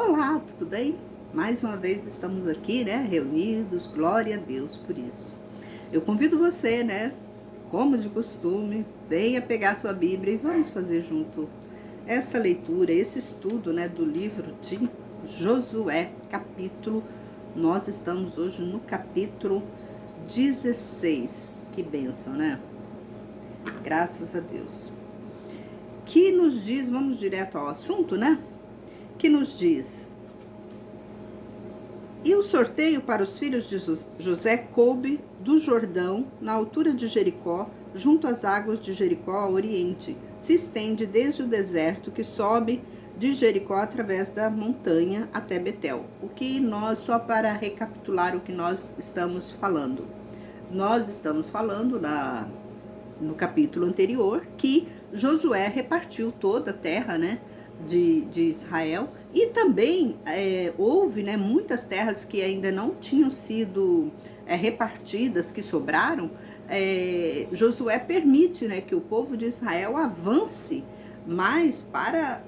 Olá, tudo bem? Mais uma vez estamos aqui, né, reunidos, glória a Deus por isso. Eu convido você, né, como de costume, venha pegar sua Bíblia e vamos fazer junto essa leitura, esse estudo, né, do livro de Josué, nós estamos hoje no capítulo 16, que bênção, né? Graças a Deus. Que nos diz, vamos direto ao assunto, né? Que nos diz: e o sorteio para os filhos de José coube do Jordão, na altura de Jericó, junto às águas de Jericó ao oriente. Se estende desde o deserto que sobe de Jericó através da montanha até Betel. Só para recapitular o que nós estamos falando. Nós estamos falando no capítulo anterior que Josué repartiu toda a terra, né, de Israel, e também houve, né, muitas terras que ainda não tinham sido repartidas, que sobraram. Josué permite, né, que o povo de Israel avance mais para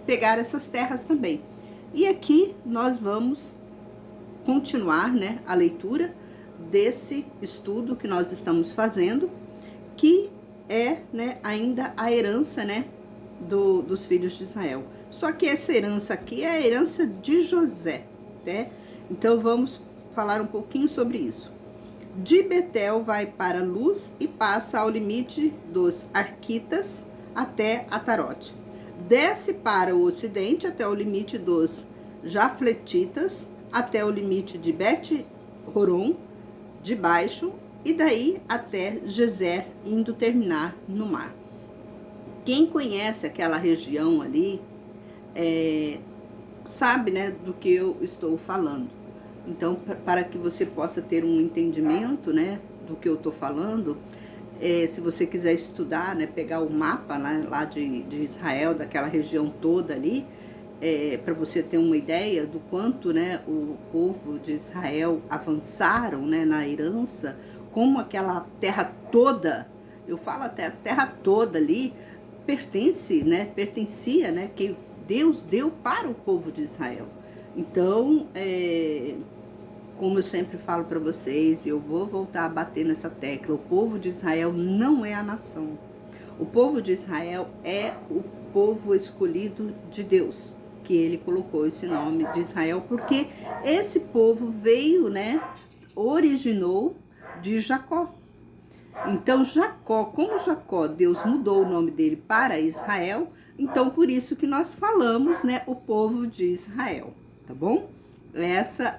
pegar essas terras também. E aqui nós vamos continuar, né, a leitura desse estudo que nós estamos fazendo, que é, né, ainda a herança, né, dos filhos de Israel. Só que essa herança aqui é a herança de José, né? Então vamos falar um pouquinho sobre isso. De Betel vai para Luz e passa ao limite dos Arquitas até Atarote. Desce para o ocidente até o limite dos Jafletitas, até o limite de Bet-Horon, de baixo, e daí até Gezer, indo terminar no mar. Quem conhece aquela região ali, sabe, né, do que eu estou falando. Então, para que você possa ter um entendimento, né, do que eu estou falando, se você quiser estudar, né, pegar o mapa, né, lá de Israel, daquela região toda ali, para você ter uma ideia do quanto, né, o povo de Israel avançaram, né, na herança, como aquela terra toda, eu falo até a terra toda ali, pertencia, né, que Deus deu para o povo de Israel. Então, como eu sempre falo para vocês, e eu vou voltar a bater nessa tecla, o povo de Israel não é a nação. O povo de Israel é o povo escolhido de Deus, que ele colocou esse nome de Israel, porque esse povo veio, né, originou de Jacó. Então como Jacó, Deus mudou o nome dele para Israel, então por isso que nós falamos, né, o povo de Israel, tá bom? Essa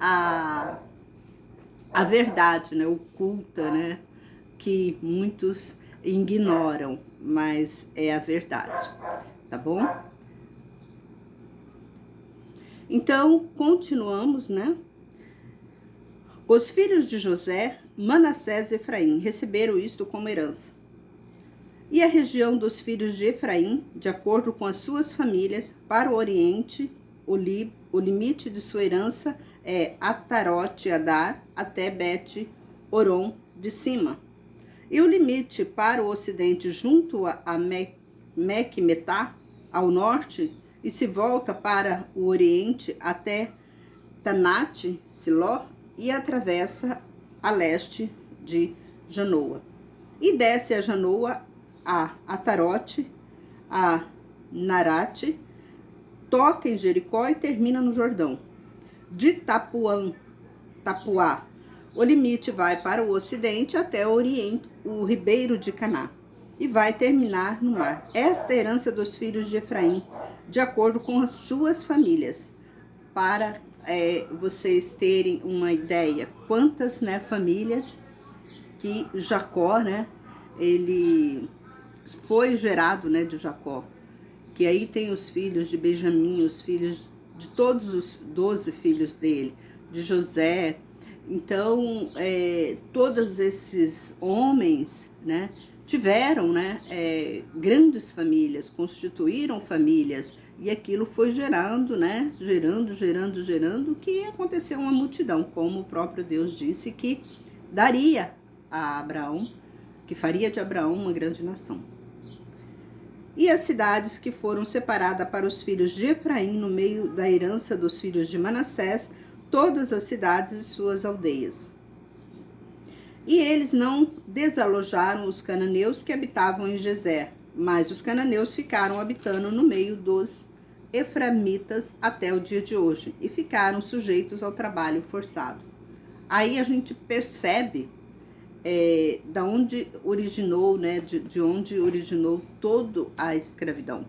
a verdade, né, oculta, né, que muitos ignoram, mas é a verdade, tá bom? Então, continuamos, né? Os filhos de José, Manassés e Efraim, receberam isto como herança. E a região dos filhos de Efraim, de acordo com as suas famílias, para o oriente, o limite de sua herança é Atarote Adar até Bet-Horon de cima. E o limite para o ocidente, junto a Mecmetá, ao norte, e se volta para o oriente até Tanate, Siló, e atravessa a leste de Janoa. E desce a Janoa, a Atarote, a Narate, toca em Jericó e termina no Jordão. De Tapuá, o limite vai para o ocidente até o oriente, o ribeiro de Caná, e vai terminar no mar. Esta é a herança dos filhos de Efraim, de acordo com as suas famílias, para vocês terem uma ideia quantas, né, famílias que Jacó, né, ele foi gerado, né, de Jacó, que aí tem os filhos de Benjamim, os filhos de todos os 12 filhos dele, de José. Então, todos esses homens, né, tiveram, né, grandes famílias, constituíram famílias, e aquilo foi gerando, né, gerando, que aconteceu uma multidão, como o próprio Deus disse que daria a Abraão, que faria de Abraão uma grande nação. E as cidades que foram separadas para os filhos de Efraim, no meio da herança dos filhos de Manassés, todas as cidades e suas aldeias. E eles não desalojaram os cananeus que habitavam em Gezer, mas os cananeus ficaram habitando no meio dos eframitas até o dia de hoje, e ficaram sujeitos ao trabalho forçado. Aí a gente percebe da onde originou, né, de onde originou toda a escravidão.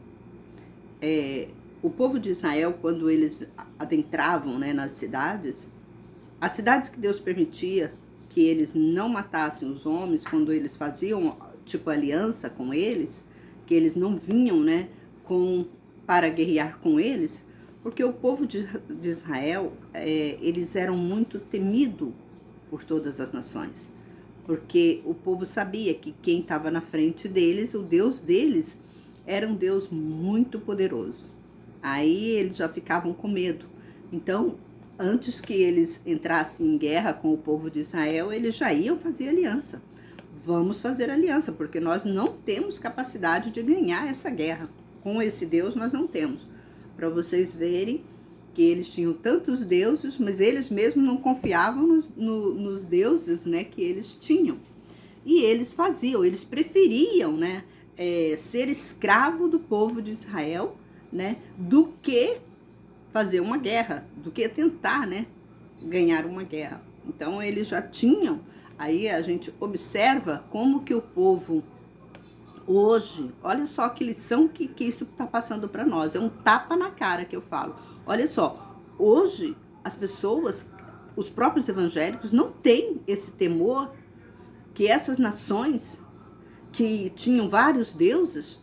O povo de Israel, quando eles adentravam, né, nas cidades, as cidades que Deus permitia que eles não matassem os homens, quando eles faziam tipo aliança com eles, que eles não vinham, né, para guerrear com eles, porque o povo de Israel, eles eram muito temidos por todas as nações, porque o povo sabia que quem estava na frente deles, o Deus deles, era um Deus muito poderoso. Aí eles já ficavam com medo. Então, antes que eles entrassem em guerra com o povo de Israel, eles já iam fazer aliança. Vamos fazer aliança, porque nós não temos capacidade de ganhar essa guerra. Com esse Deus nós não temos. Para vocês verem que eles tinham tantos deuses, mas eles mesmos não confiavam nos deuses, né, que eles tinham. E eles faziam, eles preferiam, né, ser escravo do povo de Israel, né, do que fazer uma guerra, do que tentar, né, ganhar uma guerra. Então eles já tinham, aí a gente observa como que o povo hoje, olha só que lição que isso está passando para nós, é um tapa na cara que eu falo. Olha só, hoje as pessoas, os próprios evangélicos não têm esse temor que essas nações que tinham vários deuses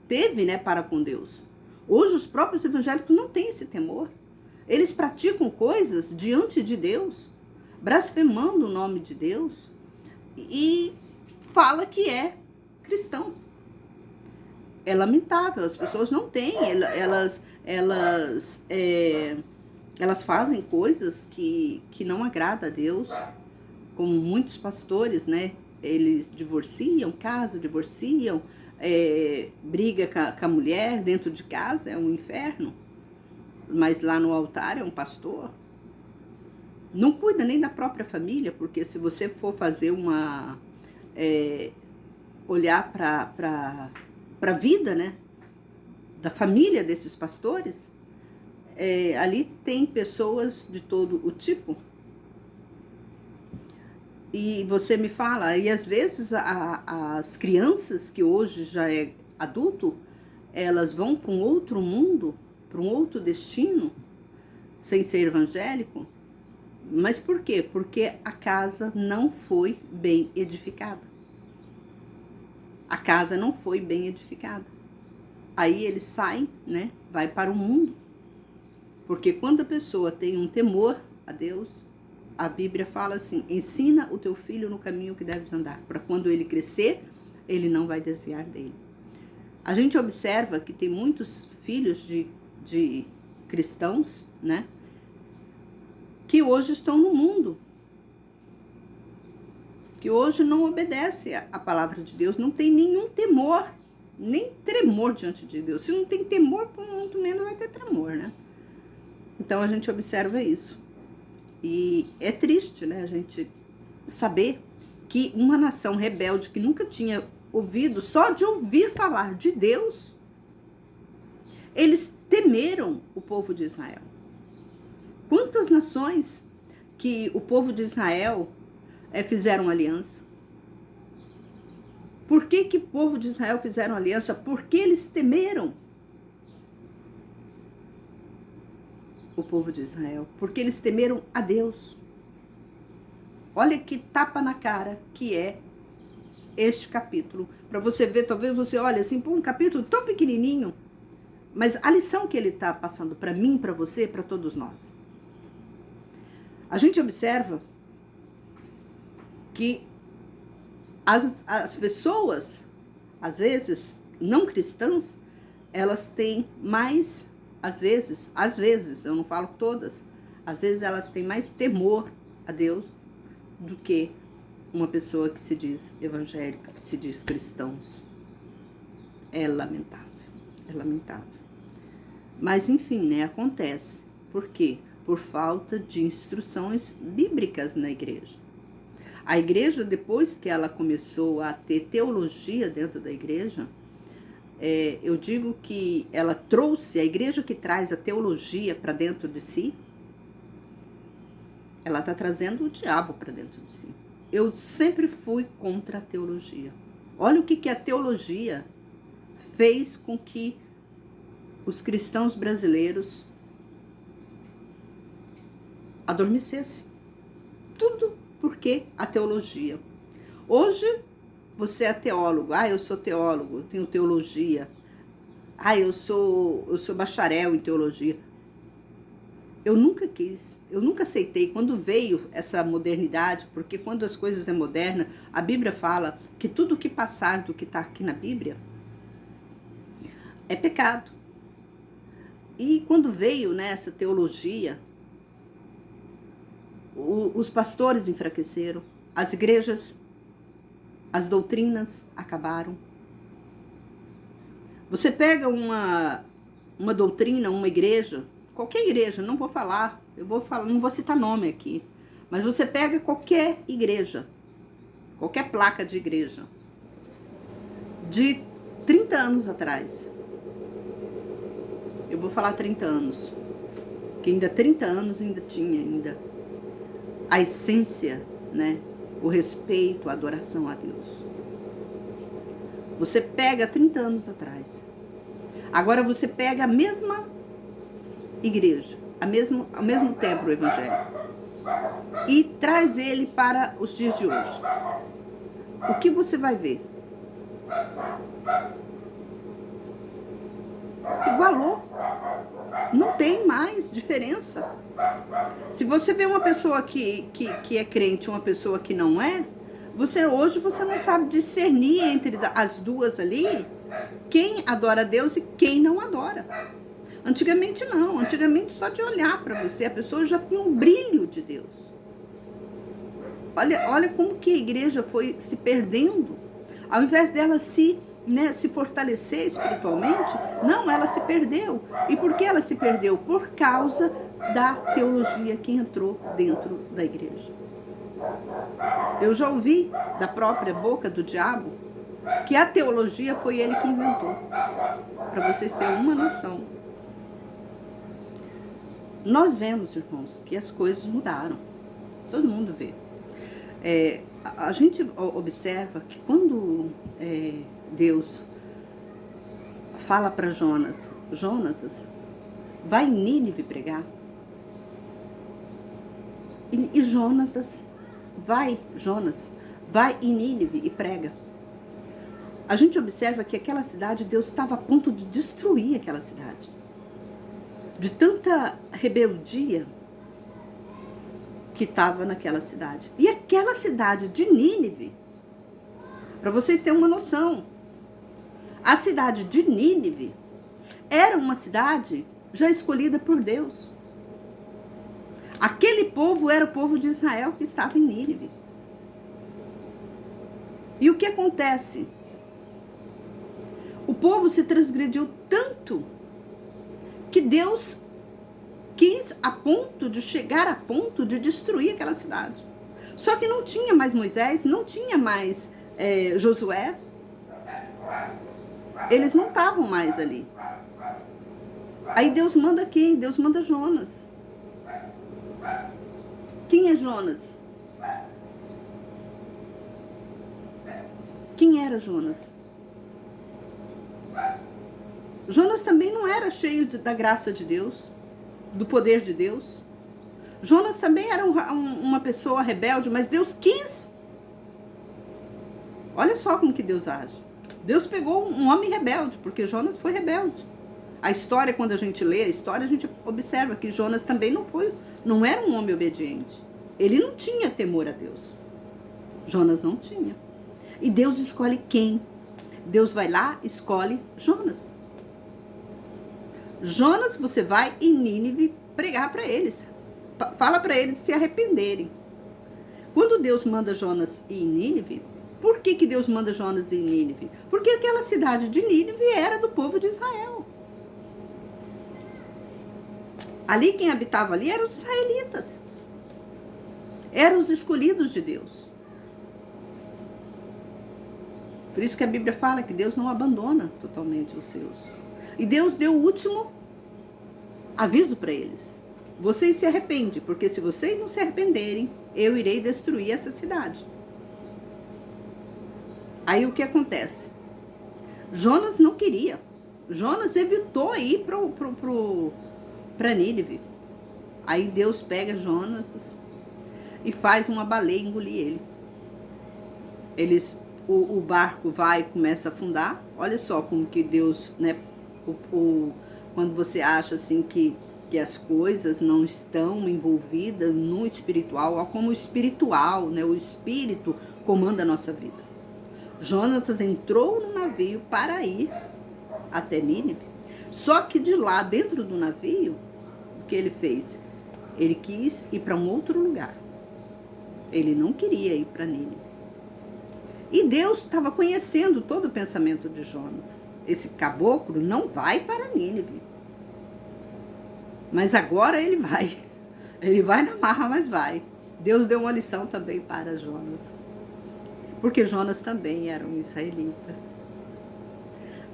teve, né, para com Deus. Hoje os próprios evangélicos não têm esse temor. Eles praticam coisas diante de Deus, blasfemando o nome de Deus, e fala que é cristão. É lamentável, as pessoas não têm, elas fazem coisas que não agradam a Deus, como muitos pastores, né? Eles divorciam, casam, divorciam, briga com a mulher dentro de casa, é um inferno, mas lá no altar é um pastor. Não cuida nem da própria família, porque se você for fazer olhar para a vida, né, da família desses pastores, ali tem pessoas de todo o tipo. E você me fala, e às vezes as crianças que hoje já é adulto, elas vão para um outro mundo, para um outro destino, sem ser evangélico. Mas por quê? Porque a casa não foi bem edificada. A casa não foi bem edificada. Aí eles saem, né? Vai para o mundo. Porque quando a pessoa tem um temor a Deus, a Bíblia fala assim: ensina o teu filho no caminho que deves andar, para quando ele crescer, ele não vai desviar dele. A gente observa que tem muitos filhos de cristãos, né, que hoje estão no mundo, que hoje não obedece a palavra de Deus, não tem nenhum temor, nem tremor diante de Deus. Se não tem temor, muito menos vai ter tremor, né? Então a gente observa isso. E é triste, né, a gente saber que uma nação rebelde que nunca tinha ouvido, só de ouvir falar de Deus, eles temeram o povo de Israel. Quantas nações que o povo de Israel fizeram aliança? Por que o povo de Israel fizeram aliança? Porque eles temeram o povo de Israel, porque eles temeram a Deus. Olha que tapa na cara que é este capítulo. Para você ver, talvez você olhe assim, um capítulo tão pequenininho, mas a lição que ele está passando para mim, para você, para todos nós. A gente observa que as pessoas, às vezes, não cristãs, elas têm mais, às vezes, eu não falo todas, às vezes elas têm mais temor a Deus do que uma pessoa que se diz evangélica, que se diz cristãos. É lamentável, é lamentável. Mas enfim, né, acontece. Por quê? Por falta de instruções bíblicas na igreja. A igreja, depois que ela começou a ter teologia dentro da igreja, eu digo que ela trouxe, a igreja que traz a teologia para dentro de si, ela está trazendo o diabo para dentro de si. Eu sempre fui contra a teologia. Olha o que a teologia fez com que os cristãos brasileiros adormecessem. Tudo porque a teologia. Hoje você é teólogo. Eu sou teólogo, eu tenho teologia. Eu sou bacharel em teologia. Eu nunca quis, eu nunca aceitei. Quando veio essa modernidade, porque quando as coisas é moderna, a Bíblia fala que tudo que passar do que está aqui na Bíblia é pecado. E quando veio, né, essa teologia, os pastores enfraqueceram, as igrejas, as doutrinas acabaram. Você pega uma doutrina, uma igreja, qualquer igreja, não vou falar, não vou citar nome aqui, mas você pega qualquer igreja, qualquer placa de igreja, de 30 anos atrás, eu vou falar 30 anos, que ainda 30 anos ainda tinha a essência, né, o respeito, a adoração a Deus. Você pega 30 anos atrás, agora você pega a mesma igreja, ao mesmo templo evangélico, e traz ele para os dias de hoje. O que você vai ver? Igualou. Não tem mais diferença. Se você vê uma pessoa que é crente e uma pessoa que não é, hoje você não sabe discernir entre as duas ali, quem adora a Deus e quem não adora. Antigamente não, antigamente só de olhar para você, a pessoa já tinha um brilho de Deus. Olha como que a igreja foi se perdendo. Ao invés dela se fortalecer espiritualmente, não, ela se perdeu. E por que ela se perdeu? Por causa da teologia que entrou dentro da igreja. Eu já ouvi da própria boca do diabo que a teologia foi ele que inventou. Para vocês terem uma noção. Nós vemos, irmãos, que as coisas mudaram. Todo mundo vê. A gente observa que quando Deus fala para Jonatas, vai em Nínive pregar. E Jonas vai em Nínive e prega. A gente observa que aquela cidade, Deus estava a ponto de destruir aquela cidade. De tanta rebeldia que estava naquela cidade. E aquela cidade de Nínive, para vocês terem uma noção, a cidade de Nínive era uma cidade já escolhida por Deus. Aquele povo era o povo de Israel que estava em Nínive. E o que acontece? O povo se transgrediu tanto que Deus quis chegar a ponto de destruir aquela cidade. Só que não tinha mais Moisés, não tinha mais Josué. Eles não estavam mais ali. Aí Deus manda quem? Deus manda Jonas. Quem é Jonas? Quem era Jonas? Jonas também não era cheio da graça de Deus, do poder de Deus. Jonas também era uma pessoa rebelde, mas Deus quis. Olha só como que Deus age. Deus pegou um homem rebelde, porque Jonas foi rebelde. A história, quando a gente lê a história, a gente observa que Jonas também não era um homem obediente. Ele não tinha temor a Deus. Jonas não tinha. E Deus escolhe quem? Deus vai lá, escolhe Jonas. Jonas, você vai em Nínive pregar para eles. Fala para eles se arrependerem. Quando Deus manda Jonas ir em Nínive, por que Deus manda Jonas ir em Nínive? Porque aquela cidade de Nínive era do povo de Israel. Ali, quem habitava ali eram os israelitas. Eram os escolhidos de Deus. Por isso que a Bíblia fala que Deus não abandona totalmente os seus. E Deus deu o último aviso para eles. Vocês se arrependem, porque se vocês não se arrependerem, eu irei destruir essa cidade. Aí o que acontece? Jonas não queria. Jonas evitou ir para Nínive. Aí Deus pega Jonas e faz uma baleia engolir ele. O barco vai e começa a afundar. Olha só como que Deus, né? Quando você acha assim que as coisas não estão envolvidas no espiritual, ó, como o espiritual, né? O espírito comanda a nossa vida. Jonas entrou no navio para ir até Nínive. Só que de lá, dentro do navio, o que ele fez? Ele quis ir para um outro lugar. Ele não queria ir para Nínive. E Deus estava conhecendo todo o pensamento de Jonas. Esse caboclo não vai para Nínive. Mas agora ele vai. Ele vai na marra, mas vai. Deus deu uma lição também para Jonas. Porque Jonas também era um israelita.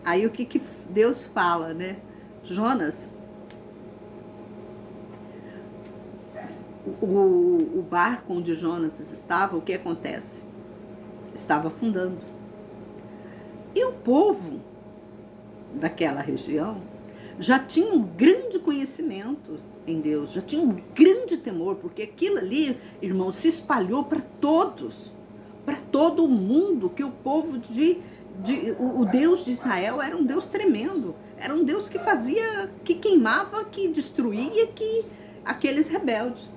Aí o que Deus fala, né? Jonas, o barco onde Jonas estava, o que acontece? Estava afundando. E o povo daquela região já tinha um grande conhecimento em Deus, já tinha um grande temor, porque aquilo ali, irmãos, se espalhou para todos, para todo o mundo, que o povo o Deus de Israel era um Deus tremendo, era um Deus que fazia, que queimava, que destruía, que aqueles rebeldes.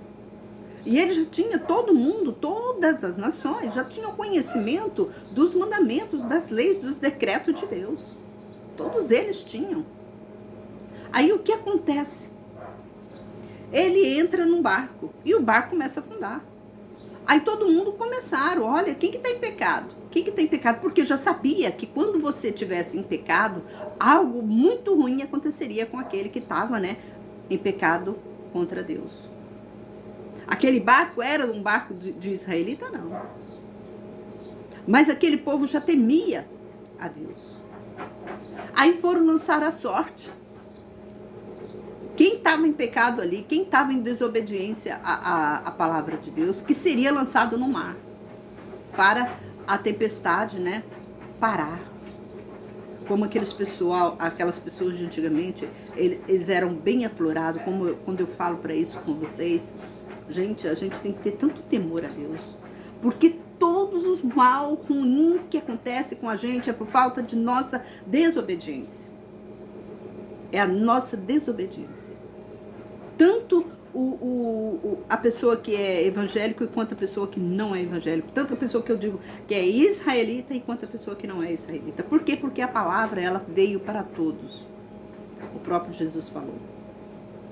E ele já tinha, todo mundo, todas as nações, já tinham conhecimento dos mandamentos, das leis, dos decretos de Deus. Todos eles tinham. Aí o que acontece? Ele entra num barco e o barco começa a afundar. Aí todo mundo começaram, olha, quem que está em pecado? Quem que está em pecado? Porque já sabia que quando você estivesse em pecado, algo muito ruim aconteceria com aquele que estava, né, em pecado contra Deus. Aquele barco era um barco de israelita? Não. Mas aquele povo já temia a Deus. Aí foram lançar a sorte. Quem estava em pecado ali, quem estava em desobediência à palavra de Deus, que seria lançado no mar, para a tempestade, né, parar. Como aquelas pessoas de antigamente, eles eram bem aflorados, como quando eu falo para isso com vocês, gente, a gente tem que ter tanto temor a Deus, porque todos os mal ruins que acontece com a gente é por falta de nossa desobediência. É a nossa desobediência. Tanto a pessoa que é evangélico quanto a pessoa que não é evangélico. Tanto a pessoa que eu digo que é israelita e quanto a pessoa que não é israelita. Por quê? Porque a palavra, ela veio para todos. O próprio Jesus falou.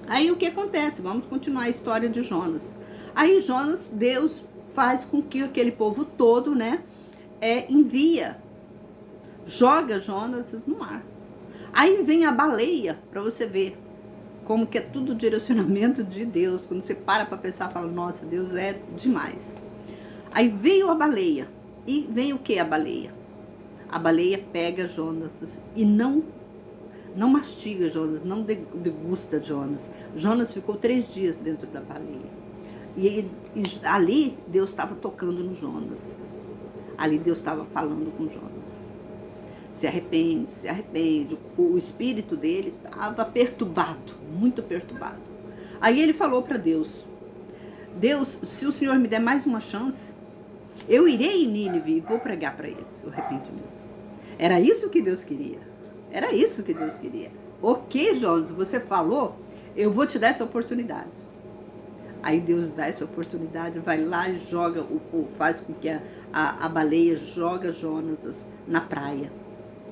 Aí o que acontece? Vamos continuar a história de Jonas. Aí Jonas, Deus faz com que aquele povo todo, né, envia, joga Jonas no mar. Aí vem a baleia, para você ver como que é tudo direcionamento de Deus. Quando você para pensar, fala, nossa, Deus é demais. Aí veio a baleia. E vem o que a baleia? A baleia pega Jonas e não mastiga Jonas, não degusta Jonas. Jonas ficou 3 dias dentro da baleia. E ali Deus estava tocando no Jonas. Ali Deus estava falando com Jonas. Se arrepende, se arrepende. O espírito dele estava perturbado, muito perturbado. Aí ele falou para Deus, Deus, se o Senhor me der mais uma chance, eu irei em Nínive e vou pregar para eles o arrependimento. Era isso que Deus queria. Era isso que Deus queria. Ok, Jonas, você falou, eu vou te dar essa oportunidade. Aí Deus dá essa oportunidade, vai lá e joga, faz com que a baleia joga Jonas na praia.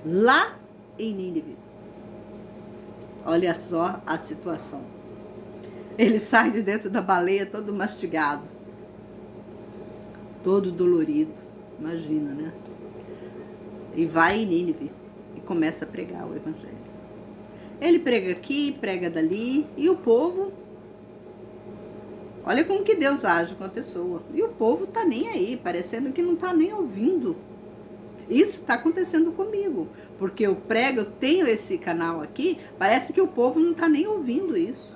Lá em Nínive. Olha só a situação. Ele sai de dentro da baleia todo mastigado. todo dolorido, imagina, né? E vai em Nínive e começa a pregar o evangelho. Ele prega aqui, prega dali, e o povo, olha como que Deus age com a pessoa. E o povo tá nem aí, parecendo que não tá nem ouvindo. Isso está acontecendo comigo, porque eu prego, eu tenho esse canal aqui, parece que o povo não está nem ouvindo isso.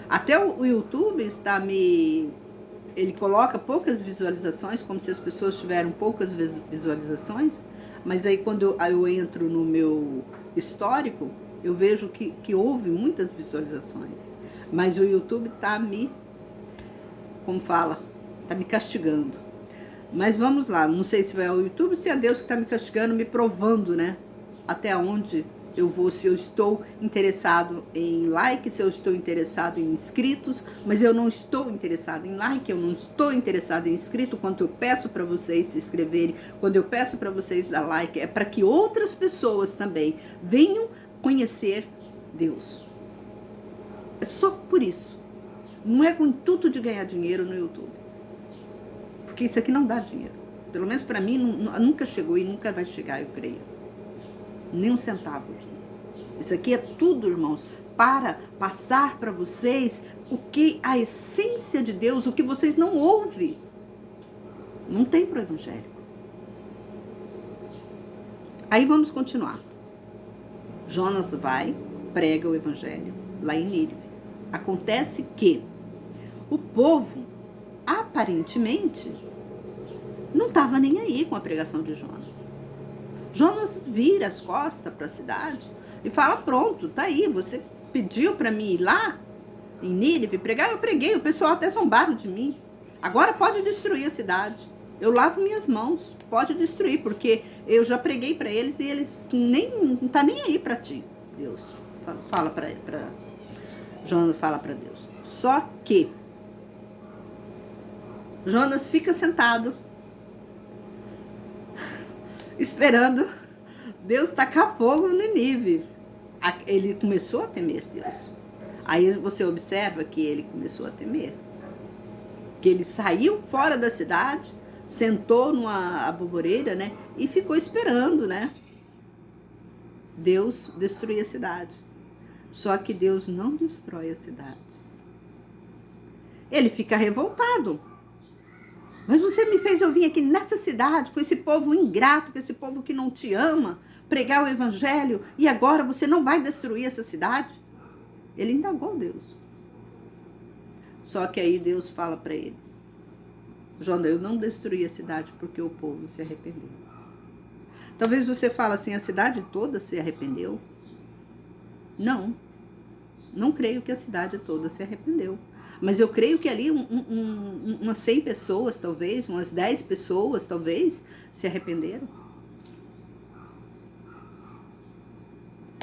Até o YouTube ele coloca poucas visualizações, como se as pessoas tiveram poucas visualizações, mas aí quando eu entro no meu histórico, eu vejo que houve muitas visualizações. Mas o YouTube está como fala, está me castigando. Mas vamos lá, não sei se vai ao YouTube, se é Deus que está me castigando, me provando, né? Até onde eu vou, se eu estou interessado em like, se eu estou interessado em inscritos, mas eu não estou interessado em like, eu não estou interessado em inscrito. Quando eu peço para vocês se inscreverem, quando eu peço para vocês dar like, é para que outras pessoas também venham conhecer Deus. É só por isso. Não é com o intuito de ganhar dinheiro no YouTube. Porque isso aqui não dá dinheiro. Pelo menos para mim, nunca chegou e nunca vai chegar, eu creio. Nem um centavo aqui. Isso aqui é tudo, irmãos, para passar para vocês a essência de Deus, o que vocês não ouvem. Não tem pro evangelho. Aí vamos continuar. Jonas vai, prega o evangelho lá em Nínive. Acontece que o povo, aparentemente, não estava nem aí com a pregação de Jonas. Jonas vira as costas para a cidade e fala, pronto, tá aí, você pediu para mim ir lá em Nínive pregar, eu preguei, o pessoal até zombaram de mim. Agora pode destruir a cidade. Eu lavo minhas mãos, pode destruir, porque eu já preguei para eles e eles não tá nem aí para ti. Deus fala para Jonas, fala para Deus. Só que Jonas fica sentado esperando Deus tacar fogo no Nínive. Ele começou a temer Deus. Aí você observa que ele começou a temer. Que ele saiu fora da cidade, sentou numa arvoreira, né? E ficou esperando, né? Deus destruir a cidade. Só que Deus não destrói a cidade. Ele fica revoltado. Mas você me fez eu vir aqui nessa cidade, com esse povo ingrato, com esse povo que não te ama, pregar o evangelho, e agora você não vai destruir essa cidade? Ele indagou Deus. Só que aí Deus fala para ele, Jonas, eu não destruí a cidade porque o povo se arrependeu. Talvez você fale assim, a cidade toda se arrependeu? Não. Não creio que a cidade toda se arrependeu. Mas eu creio que ali umas 100 pessoas, talvez, umas 10 pessoas, talvez, se arrependeram.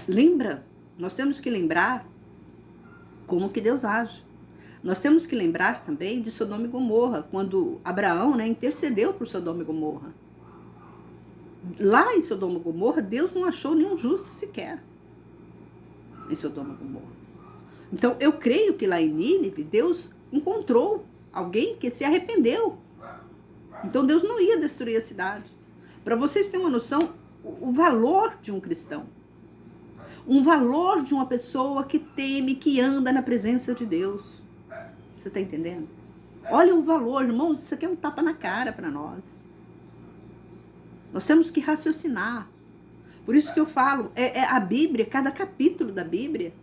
Lembra? Nós temos que lembrar como que Deus age. Nós temos que lembrar também de Sodoma e Gomorra, quando Abraão, né, intercedeu por Sodoma e Gomorra. Lá em Sodoma e Gomorra, Deus não achou nenhum justo sequer em Sodoma e Gomorra. Então, eu creio que lá em Nínive, Deus encontrou alguém que se arrependeu. Então, Deus não ia destruir a cidade. Para vocês terem uma noção, o valor de um cristão. Um valor de uma pessoa que teme, que anda na presença de Deus. Você está entendendo? Olha o valor, irmãos, isso aqui é um tapa na cara para nós. Nós temos que raciocinar. Por isso que eu falo, a Bíblia, cada capítulo da Bíblia,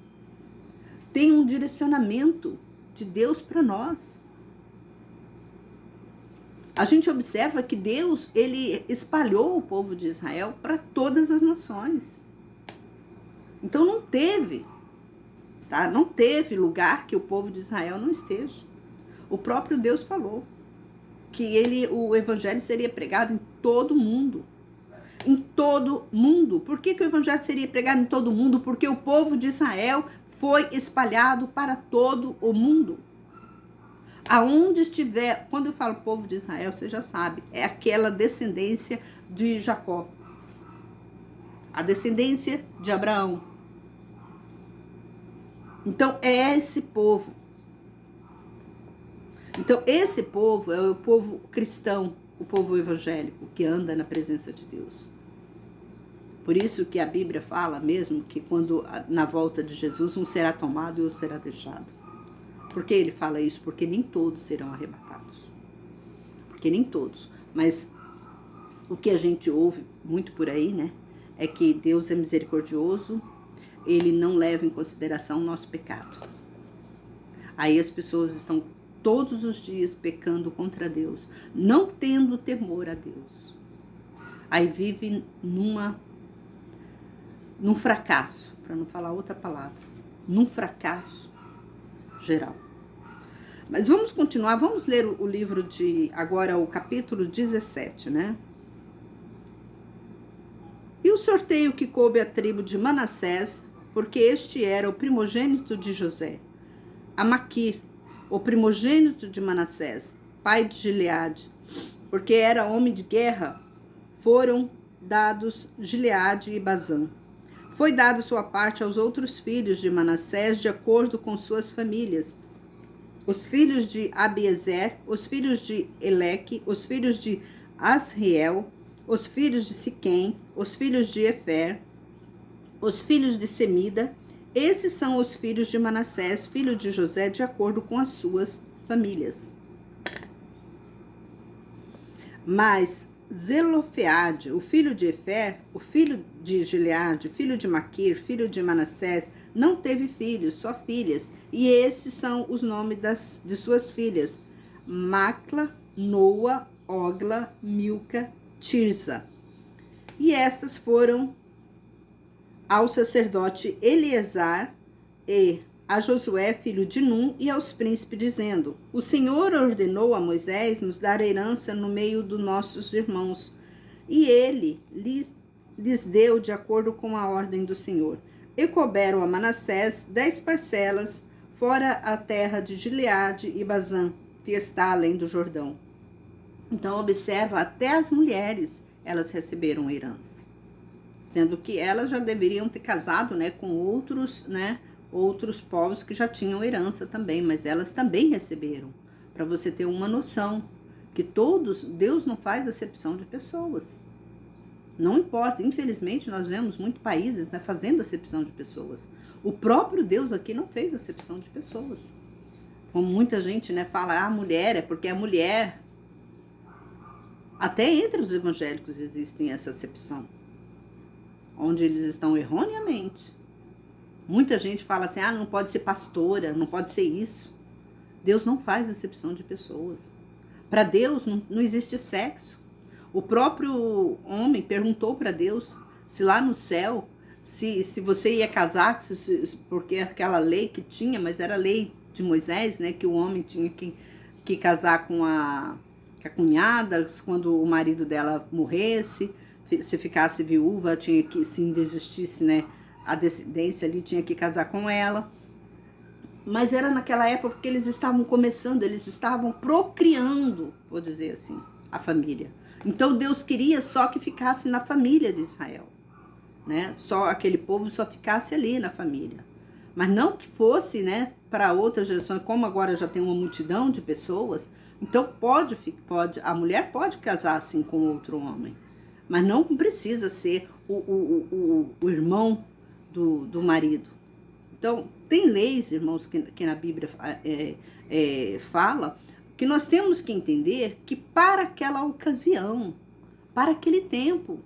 tem um direcionamento de Deus para nós. A gente observa que Deus, ele espalhou o povo de Israel para todas as nações. Então não teve, tá? Não teve lugar que o povo de Israel não esteja. O próprio Deus falou que o evangelho seria pregado em todo mundo. Em todo mundo. Por que o evangelho seria pregado em todo mundo? Porque o povo de Israel foi espalhado para todo o mundo. Aonde estiver, quando eu falo povo de Israel, você já sabe, é aquela descendência de Jacó. A descendência de Abraão. Então, é esse povo. Então, esse povo é o povo cristão, o povo evangélico, que anda na presença de Deus. Por isso que a Bíblia fala mesmo que quando na volta de Jesus um será tomado e outro será deixado. Por que ele fala isso? Porque nem todos serão arrebatados. Porque nem todos. Mas o que a gente ouve muito por aí, né? É que Deus é misericordioso, ele não leva em consideração o nosso pecado. Aí as pessoas estão todos os dias pecando contra Deus, não tendo temor a Deus. Aí vive num fracasso, para não falar outra palavra, num fracasso geral. Mas vamos continuar, vamos ler o livro de, agora o capítulo 17, né? E o sorteio que coube à tribo de Manassés, porque este era o primogênito de José, a Maquir, o primogênito de Manassés, pai de Gileade, porque era homem de guerra, foram dados Gileade e Bazã. Foi dado sua parte aos outros filhos de Manassés, de acordo com suas famílias. Os filhos de Abiezer, os filhos de Eleque, os filhos de Asriel, os filhos de Siquém, os filhos de Efer, os filhos de Semida. Esses são os filhos de Manassés, filho de José, de acordo com as suas famílias. Mas Zelofeade, o filho de Efer, o filho de Gileade, filho de Maquir, filho de Manassés, não teve filhos, só filhas. E esses são os nomes de suas filhas: Macla, Noa, Ogla, Milca, Tirza. E estas foram ao sacerdote Eleazar e a Josué, filho de Num, e aos príncipes, dizendo: O Senhor ordenou a Moisés nos dar herança no meio dos nossos irmãos, e ele lhes deu de acordo com a ordem do Senhor. E couberam a Manassés 10 parcelas, fora a terra de Gileade e Bazã, que está além do Jordão. Então, observa, até as mulheres, elas receberam herança. Sendo que elas já deveriam ter casado, né, com outros povos que já tinham herança também, mas elas também receberam. Para você ter uma noção, que Deus não faz acepção de pessoas. Não importa, infelizmente nós vemos muitos países, né, fazendo acepção de pessoas. O próprio Deus aqui não fez acepção de pessoas. Como muita gente, né, fala, a mulher é porque a mulher. Até entre os evangélicos existe essa acepção, onde eles estão erroneamente. Muita gente fala assim, não pode ser pastora, não pode ser isso. Deus não faz acepção de pessoas. Para Deus não existe sexo. O próprio homem perguntou para Deus se lá no céu, se você ia casar, porque aquela lei que tinha, mas era a lei de Moisés, né, que o homem tinha que casar com a cunhada, quando o marido dela morresse, se ficasse viúva, tinha que, se desistisse, né, a descendência ali, tinha que casar com ela. Mas era naquela época que eles estavam começando, eles estavam procriando, vou dizer assim, a família. Então Deus queria só que ficasse na família de Israel, né? Só aquele povo só ficasse ali na família. Mas não que fosse, né, para outra geração, como agora já tem uma multidão de pessoas, então a mulher pode casar assim com outro homem, mas não precisa ser o irmão do marido. Então, tem leis, irmãos, que na Bíblia fala, que nós temos que entender que para aquela ocasião, para aquele tempo,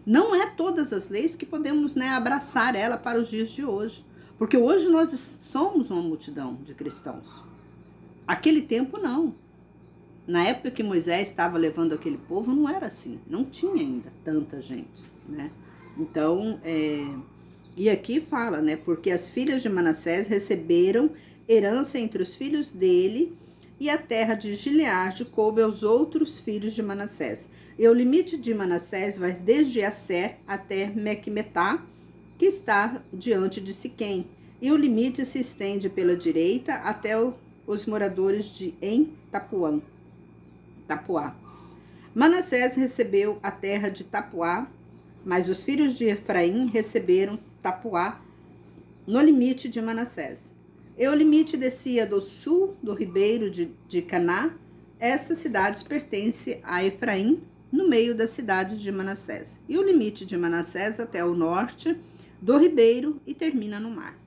não é todas as leis que podemos, né, abraçar ela para os dias de hoje. Porque hoje nós somos uma multidão de cristãos. Aquele tempo não. Na época que Moisés estava levando aquele povo, não era assim. Não tinha ainda tanta gente, né? Então, e aqui fala, né? Porque as filhas de Manassés receberam herança entre os filhos dele, e a terra de Gileade coube aos outros filhos de Manassés. E o limite de Manassés vai desde Asser até Mequemetá, que está diante de Siquém. E o limite se estende pela direita até os moradores de Tapuá. Manassés recebeu a terra de Tapuá, mas os filhos de Efraim receberam Tapuá no limite de Manassés. Eulimite descia do sul do ribeiro de Caná. Estas cidades pertencem a Efraim, no meio das cidades de Manassés. E o limite de Manassés até o norte do ribeiro e termina no mar.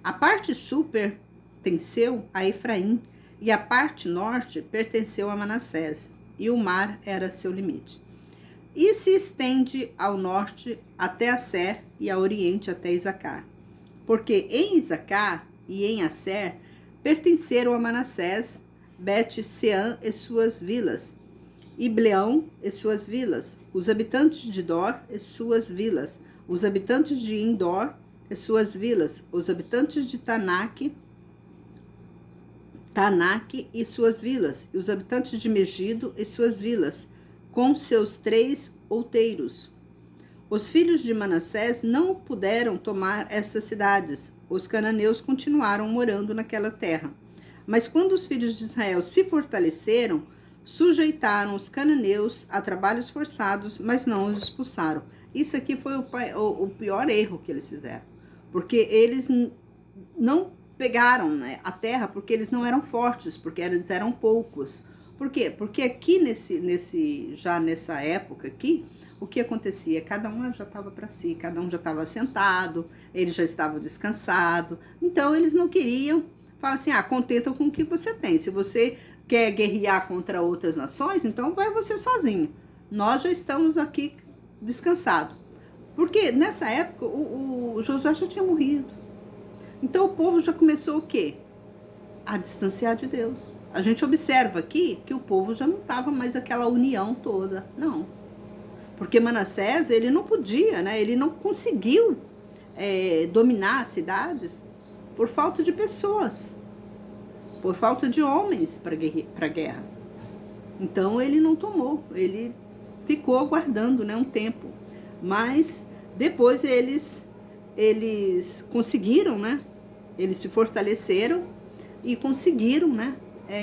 A parte sul pertenceu a Efraim e a parte norte pertenceu a Manassés, e o mar era seu limite. E se estende ao norte até Asser e ao oriente até Isacar. Porque em Isacar e em Asser pertenceram a Manassés, Bet-Sean e suas vilas, Ibleão e suas vilas, os habitantes de Dor e suas vilas, os habitantes de Indor e suas vilas, os habitantes de Tanak e suas vilas, e os habitantes de Megido e suas vilas, com seus 3 outeiros. Os filhos de Manassés não puderam tomar estas cidades. Os cananeus continuaram morando naquela terra. Mas quando os filhos de Israel se fortaleceram, sujeitaram os cananeus a trabalhos forçados, mas não os expulsaram. Isso aqui foi o pior erro que eles fizeram. Porque eles não pegaram, né, a terra porque eles não eram fortes, porque eles eram poucos. Por quê? Porque aqui já nessa época aqui, o que acontecia? Cada um já estava para si, cada um já estava assentado, eles já estavam descansados. Então eles não queriam falar assim, contenta com o que você tem. Se você quer guerrear contra outras nações, então vai você sozinho. Nós já estamos aqui descansados. Porque nessa época o Josué já tinha morrido. Então o povo já começou o quê? A distanciar de Deus. A gente observa aqui que o povo já não estava mais aquela união toda, não. Porque Manassés, ele não podia, né? Ele não conseguiu dominar as cidades por falta de pessoas, por falta de homens para a guerra. Então ele não tomou, ele ficou aguardando, né, um tempo. Mas depois eles conseguiram, né? Eles se fortaleceram e conseguiram, né,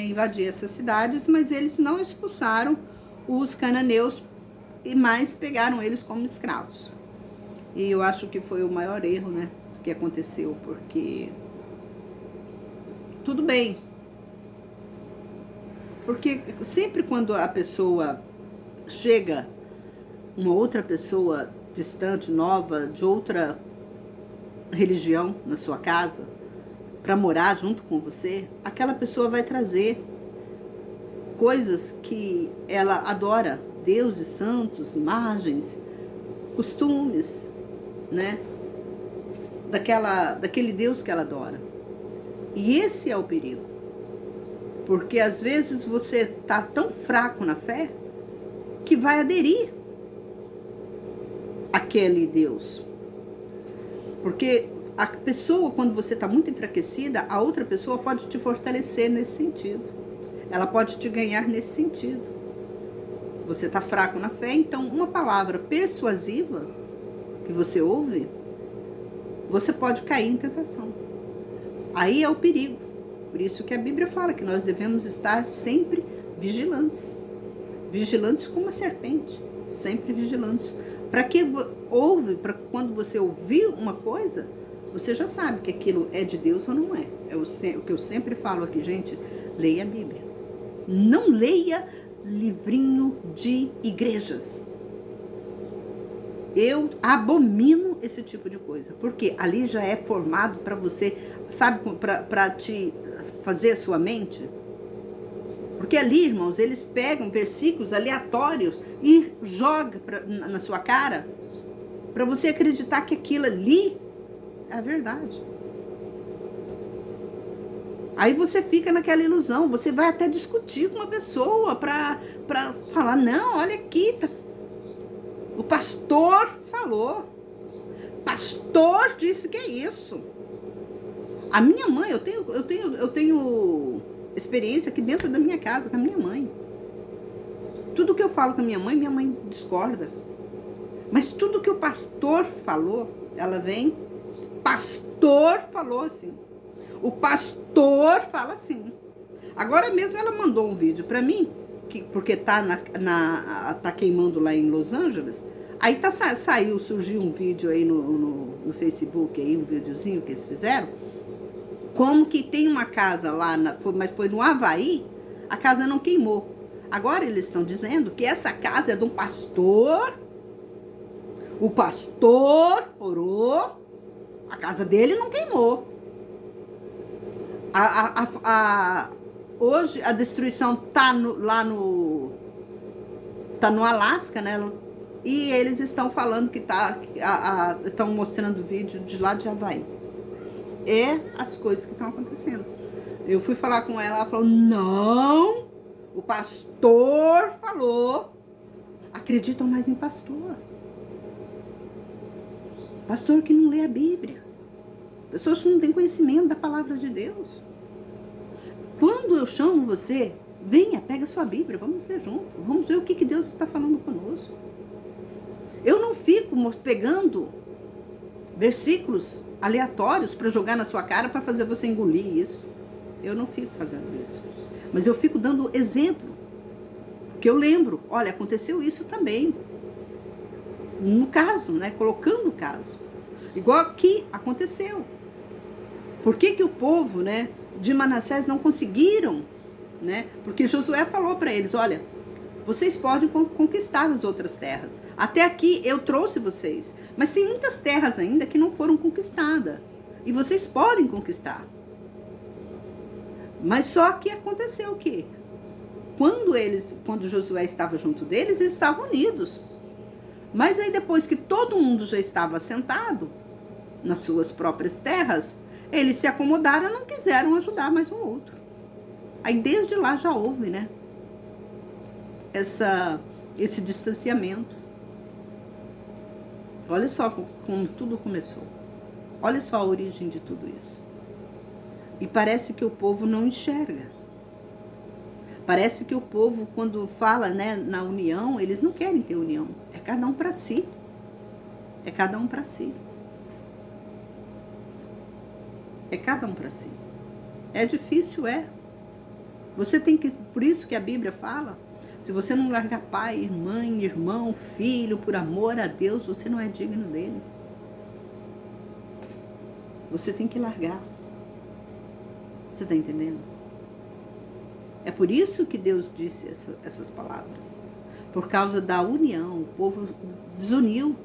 invadir essas cidades, mas eles não expulsaram os cananeus e mais pegaram eles como escravos. E eu acho que foi o maior erro, né, que aconteceu, porque tudo bem. Porque sempre quando a pessoa chega, uma outra pessoa distante, nova, de outra religião na sua casa, para morar junto com você, aquela pessoa vai trazer coisas que ela adora, deuses, santos, imagens, costumes, né? Daquele Deus que ela adora. E esse é o perigo. Porque às vezes você tá tão fraco na fé que vai aderir àquele Deus. Porque a pessoa, quando você está muito enfraquecida, a outra pessoa pode te fortalecer nesse sentido. Ela pode te ganhar nesse sentido. Você está fraco na fé, então uma palavra persuasiva que você ouve, você pode cair em tentação. Aí é o perigo. Por isso que a Bíblia fala que nós devemos estar sempre vigilantes. Vigilantes como uma serpente. Sempre vigilantes. Para que para quando você ouvir uma coisa, você já sabe que aquilo é de Deus ou não é. É o que eu sempre falo aqui, gente, leia a Bíblia. Não leia livrinho de igrejas. Eu abomino esse tipo de coisa, porque ali já é formado para você, sabe, para te fazer a sua mente. Porque ali, irmãos, eles pegam versículos aleatórios e jogam na sua cara, para você acreditar que aquilo ali é a verdade. Aí você fica naquela ilusão, você vai até discutir com uma pessoa para falar, não, olha aqui, o pastor falou, pastor disse que é isso. A minha mãe, eu tenho experiência aqui dentro da minha casa com a minha mãe. Tudo que eu falo com a minha mãe discorda. Mas tudo que o pastor falou, ela vem, pastor falou assim. O pastor fala assim. Agora mesmo ela mandou um vídeo para mim, porque tá queimando lá em Los Angeles. Aí surgiu um vídeo aí no Facebook, aí, um videozinho que eles fizeram. Como que tem uma casa lá, mas foi no Havaí, a casa não queimou. Agora eles estão dizendo que essa casa é de um pastor, o pastor orou, a casa dele não queimou. Hoje a destruição tá tá no Alasca, né? E eles estão falando que estão mostrando vídeo de lá de Havaí. É as coisas que estão acontecendo. Eu fui falar com ela falou, não, o pastor falou. Acreditam mais em pastor. Pastor que não lê a Bíblia. Pessoas que não têm conhecimento da palavra de Deus. Quando eu chamo você, venha, pega a sua Bíblia, vamos ler junto. Vamos ver o que Deus está falando conosco. Eu não fico pegando versículos aleatórios para jogar na sua cara para fazer você engolir isso. Eu não fico fazendo isso. Mas eu fico dando exemplo. Porque eu lembro, olha, aconteceu isso também. No caso, né? Colocando o caso. Igual aqui aconteceu. Por que o povo, né, de Manassés não conseguiram, né? Porque Josué falou para eles, olha, vocês podem conquistar as outras terras. Até aqui eu trouxe vocês. Mas tem muitas terras ainda que não foram conquistadas. E vocês podem conquistar. Mas só que aconteceu o quê? Quando Josué estava junto deles, eles estavam unidos. Mas aí depois que todo mundo já estava assentado nas suas próprias terras, eles se acomodaram e não quiseram ajudar mais um outro. Aí desde lá já houve, né? Esse distanciamento. Olha só como tudo começou. Olha só a origem de tudo isso. E parece que o povo não enxerga. Parece que o povo, quando fala, né, na união, eles não querem ter união. É cada um para si. É cada um para si. É cada um para si. É difícil, é. Você tem que, por isso que a Bíblia fala, se você não largar pai, mãe, irmão, filho, por amor a Deus, você não é digno dele. Você tem que largar. Você está entendendo? É por isso que Deus disse essas palavras. Por causa da união. O povo desuniu.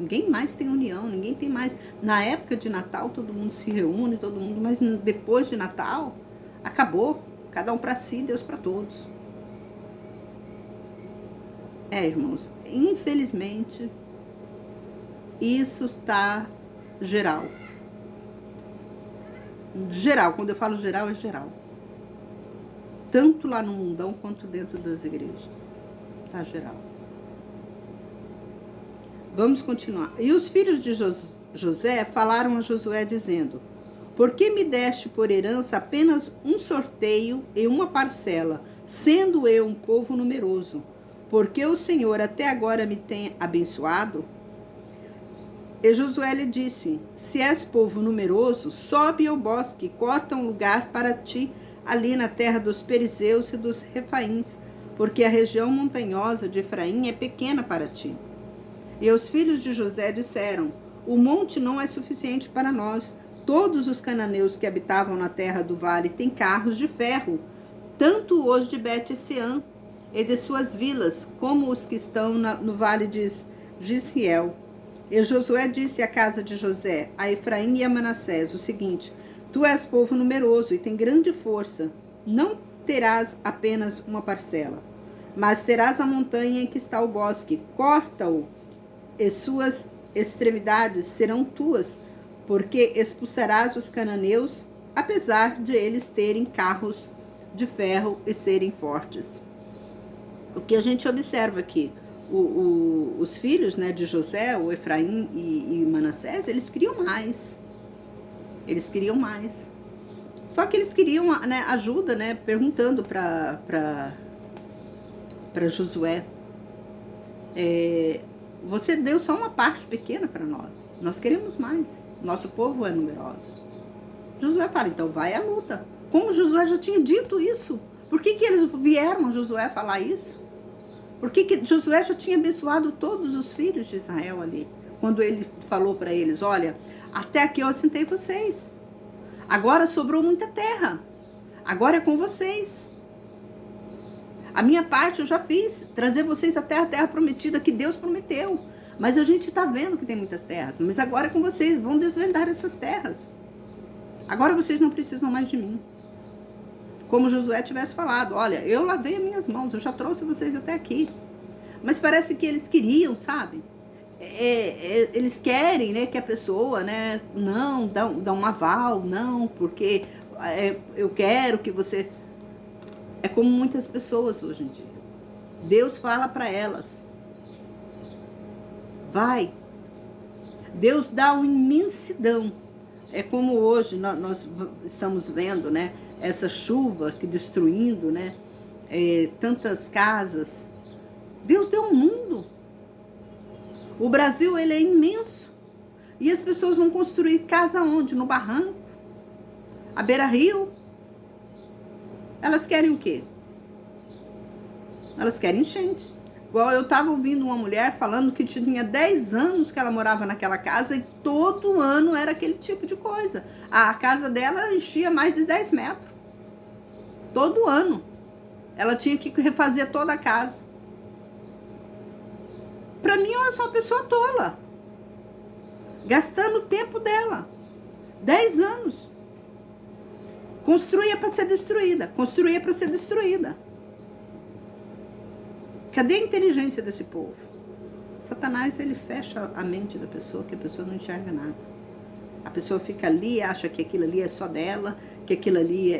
Ninguém mais tem união, ninguém tem mais. Na época de Natal, todo mundo se reúne, todo mundo, mas depois de Natal, acabou. Cada um para si, Deus para todos. Irmãos, infelizmente, isso está geral. Geral, quando eu falo geral, é geral. Tanto lá no mundão, quanto dentro das igrejas. Está geral. Vamos continuar. E os filhos de José falaram a Josué dizendo, por que me deste por herança apenas um sorteio e uma parcela, sendo eu um povo numeroso? Porque o Senhor até agora me tem abençoado? E Josué lhe disse, se és povo numeroso, sobe ao bosque, corta um lugar para ti, ali na terra dos Perizeus e dos Refaíns, porque a região montanhosa de Efraim é pequena para ti. E os filhos de José disseram, o monte não é suficiente para nós. Todos os cananeus que habitavam na terra do vale têm carros de ferro, tanto os de Bet-Sean e de suas vilas, como os que estão no vale de Gisriel. E Josué disse à casa de José, a Efraim e a Manassés, o seguinte, tu és povo numeroso e tem grande força, não terás apenas uma parcela, mas terás a montanha em que está o bosque, corta-o, e suas extremidades serão tuas, porque expulsarás os cananeus, apesar de eles terem carros de ferro e serem fortes. O que a gente observa aqui, os filhos, né, de José, o Efraim e Manassés, eles queriam mais. Eles queriam mais. Só que eles queriam, né, ajuda, né, perguntando para Josué, você deu só uma parte pequena para nós. Nós queremos mais. Nosso povo é numeroso. Josué fala, então vai à luta. Como Josué já tinha dito isso? Por que eles vieram a Josué falar isso? Por que Josué já tinha abençoado todos os filhos de Israel ali? Quando ele falou para eles, olha, até aqui eu assentei vocês. Agora sobrou muita terra. Agora é com vocês. A minha parte eu já fiz, trazer vocês até a terra prometida que Deus prometeu. Mas a gente está vendo que tem muitas terras. Mas agora é com vocês, vão desvendar essas terras. Agora vocês não precisam mais de mim. Como Josué tivesse falado, olha, eu lavei as minhas mãos, eu já trouxe vocês até aqui. Mas parece que eles queriam, sabe? Eles querem, né, que a pessoa, né, não, dá um aval, não, porque eu quero que você... É como muitas pessoas hoje em dia. Deus fala para elas, vai. Deus dá uma imensidão. É como hoje nós estamos vendo, né, essa chuva que destruindo, né, tantas casas. Deus deu um mundo. O Brasil, ele é imenso. E as pessoas vão construir casa onde? No barranco? À beira-rio? Elas querem o quê? Elas querem enchente. Igual eu estava ouvindo uma mulher falando que tinha 10 anos que ela morava naquela casa e todo ano era aquele tipo de coisa. A casa dela enchia mais de 10 metros. Todo ano. Ela tinha que refazer toda a casa. Para mim, eu sou uma pessoa tola. Gastando o tempo dela. 10 anos. Construía para ser destruída. Construía para ser destruída. Cadê a inteligência desse povo? Satanás, ele fecha a mente da pessoa, que a pessoa não enxerga nada. A pessoa fica ali, acha que aquilo ali é só dela, que aquilo ali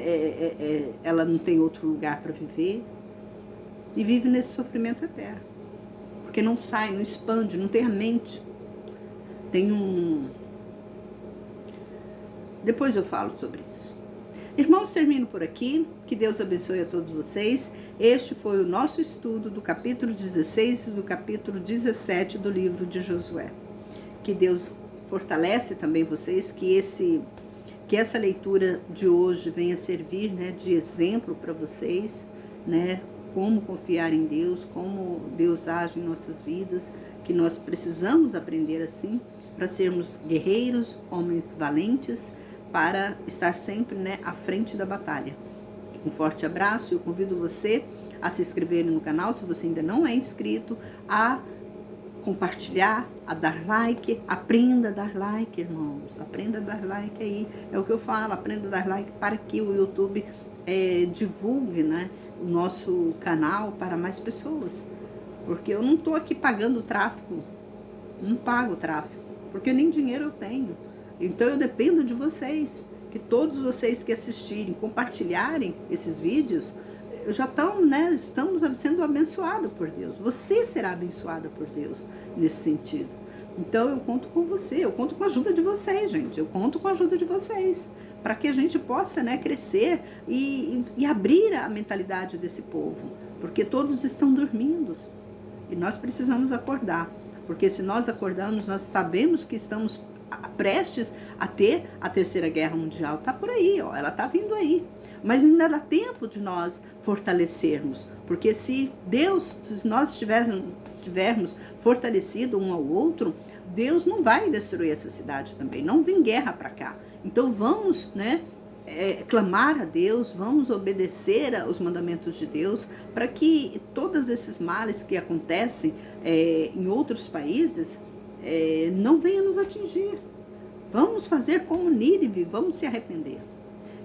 ela não tem outro lugar para viver. E vive nesse sofrimento eterno. Porque não sai, não expande, não tem a mente. Depois eu falo sobre isso. Irmãos, termino por aqui. Que Deus abençoe a todos vocês. Este foi o nosso estudo do capítulo 16 e do capítulo 17 do livro de Josué. Que Deus fortalece também vocês, que essa leitura de hoje venha servir, né, de exemplo para vocês, né, como confiar em Deus, como Deus age em nossas vidas, que nós precisamos aprender assim, para sermos guerreiros, homens valentes, para estar sempre, né, à frente da batalha. Um forte abraço, eu convido você a se inscrever no canal, se você ainda não é inscrito, a compartilhar, a dar like, aprenda a dar like, irmãos, aprenda a dar like aí, é o que eu falo, aprenda a dar like para que o YouTube divulgue, né, o nosso canal para mais pessoas, porque eu não estou aqui pagando tráfego, não pago tráfego, porque nem dinheiro eu tenho, então eu dependo de vocês, que todos vocês que assistirem, compartilharem esses vídeos, já estão, né, estamos sendo abençoados por Deus. Você será abençoada por Deus nesse sentido. Então eu conto com você, eu conto com a ajuda de vocês, gente. Eu conto com a ajuda de vocês, para que a gente possa, né, crescer e abrir a mentalidade desse povo, porque todos estão dormindo e nós precisamos acordar, porque se nós acordarmos, nós sabemos que estamos prestes a ter a Terceira Guerra Mundial. Tá por aí, ó, ela tá vindo aí. Mas ainda dá tempo de nós fortalecermos, porque se nós estivermos fortalecido um ao outro, Deus não vai destruir essa cidade também, não vem guerra para cá. Então vamos, né, clamar a Deus, vamos obedecer aos mandamentos de Deus, para que todos esses males que acontecem em outros países não venha nos atingir. Vamos fazer como Nínive, vamos se arrepender.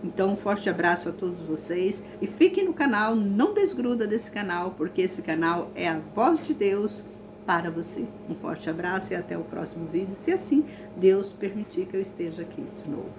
Então, um forte abraço a todos vocês e fiquem no canal, não desgruda desse canal, porque esse canal é a voz de Deus para você. Um forte abraço e até o próximo vídeo, se assim Deus permitir que eu esteja aqui de novo.